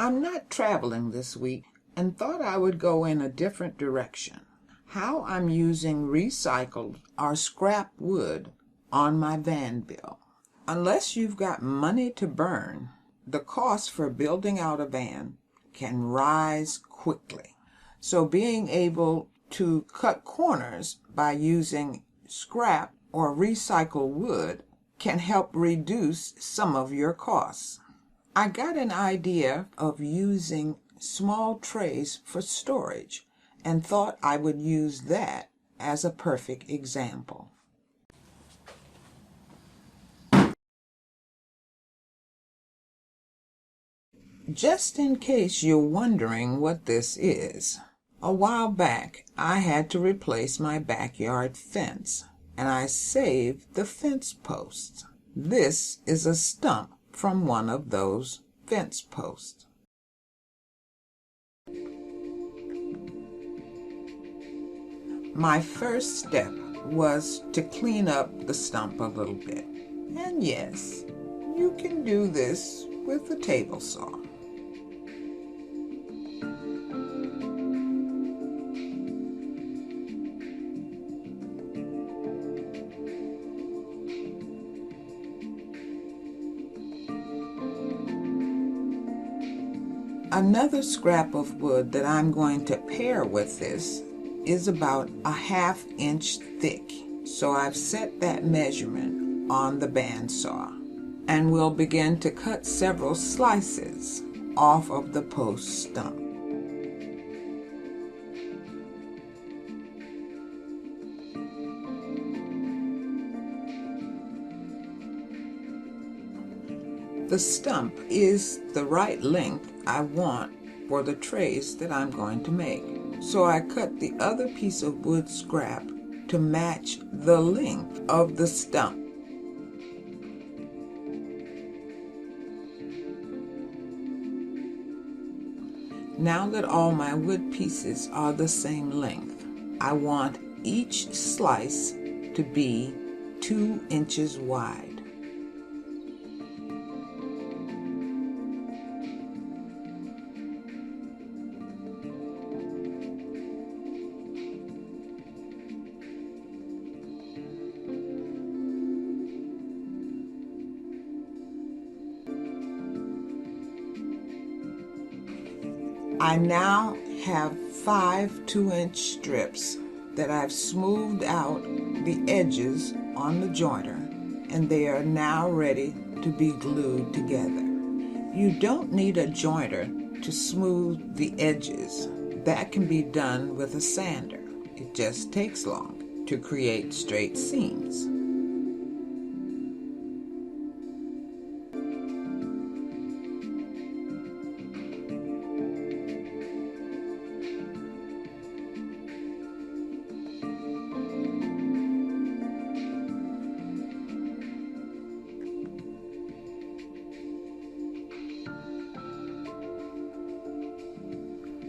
I'm not traveling this week and thought I would go in a different direction. How I'm using recycled or scrap wood on my van bill. Unless you've got money to burn, the cost for building out a van can rise quickly. So being able to cut corners by using scrap or recycled wood can help reduce some of your costs. I got an idea of using small trays for storage and thought I would use that as a perfect example. Just in case you're wondering what this is, a while back I had to replace my backyard fence, and I saved the fence posts. This is a stump from one of those fence posts. My first step was to clean up the stump a little bit. And yes, you can do this with a table saw. Another scrap of wood that I'm going to pair with this is about a 1/2 inch thick. So I've set that measurement on the bandsaw, and we'll begin to cut several slices off of the post stump. The stump is the right length I want for the trays that I'm going to make. So I cut the other piece of wood scrap to match the length of the stump. Now that all my wood pieces are the same length, I want each slice to be 2 inches wide. I now have 5 2-inch strips that I've smoothed out the edges on the jointer, and they are now ready to be glued together. You don't need a jointer to smooth the edges. That can be done with a sander. It just takes long to create straight seams.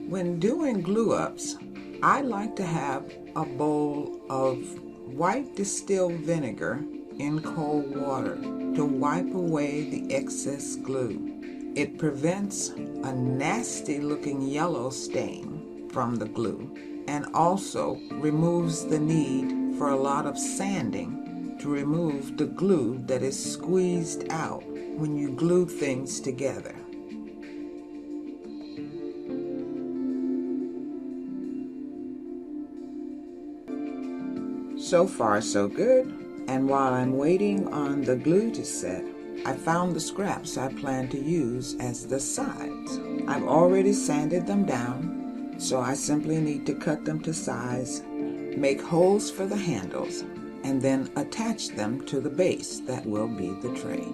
When doing glue-ups, I like to have a bowl of white distilled vinegar in cold water to wipe away the excess glue. It prevents a nasty-looking yellow stain from the glue and also removes the need for a lot of sanding to remove the glue that is squeezed out when you glue things together. So far, so good. And while I'm waiting on the glue to set, I found the scraps I plan to use as the sides. I've already sanded them down, so I simply need to cut them to size, make holes for the handles, and then attach them to the base that will be the tray.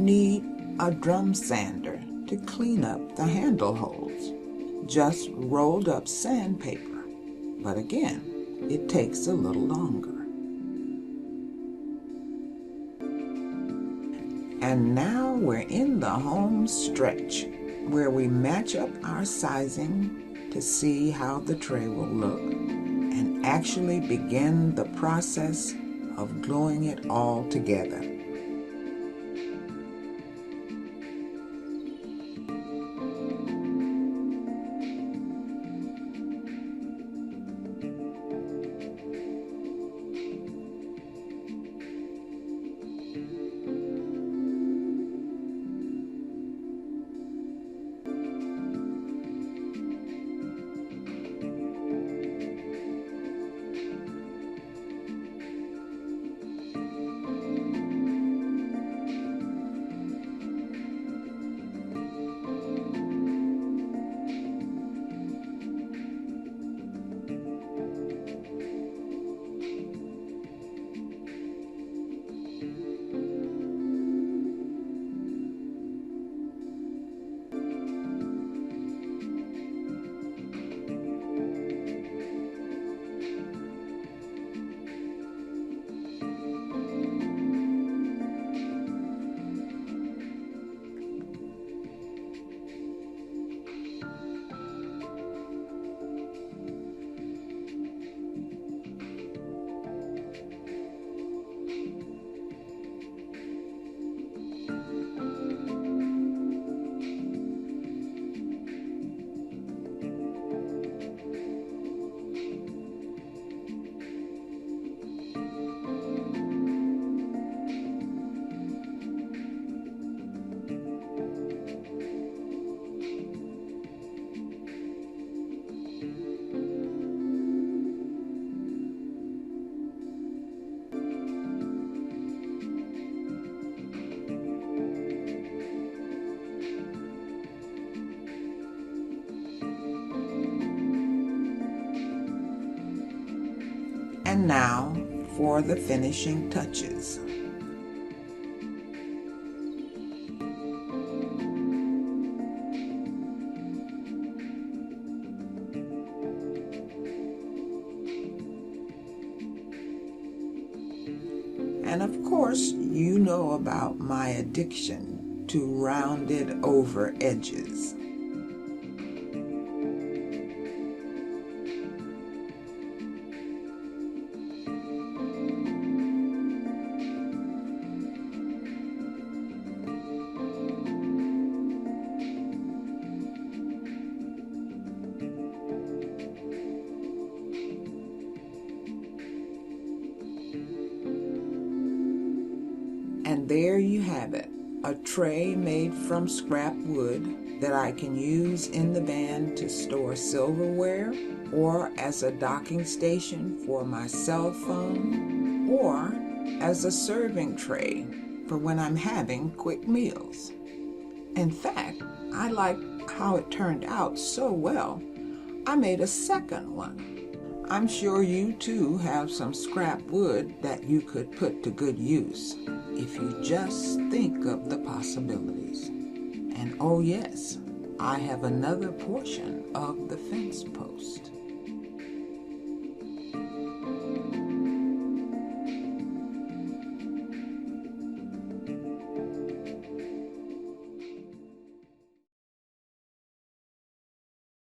need a drum sander to clean up the handle holes, just rolled up sandpaper. But again, it takes a little longer. And now we're in the home stretch, where we match up our sizing to see how the tray will look and actually begin the process of gluing it all together. And now for the finishing touches. And of course, you know about my addiction to rounded over edges. And there you have it, a tray made from scrap wood that I can use in the van to store silverware, or as a docking station for my cell phone, or as a serving tray for when I'm having quick meals. In fact, I like how it turned out so well, I made a second one. I'm sure you too have some scrap wood that you could put to good use if you just think of the possibilities. And oh yes, I have another portion of the fence post.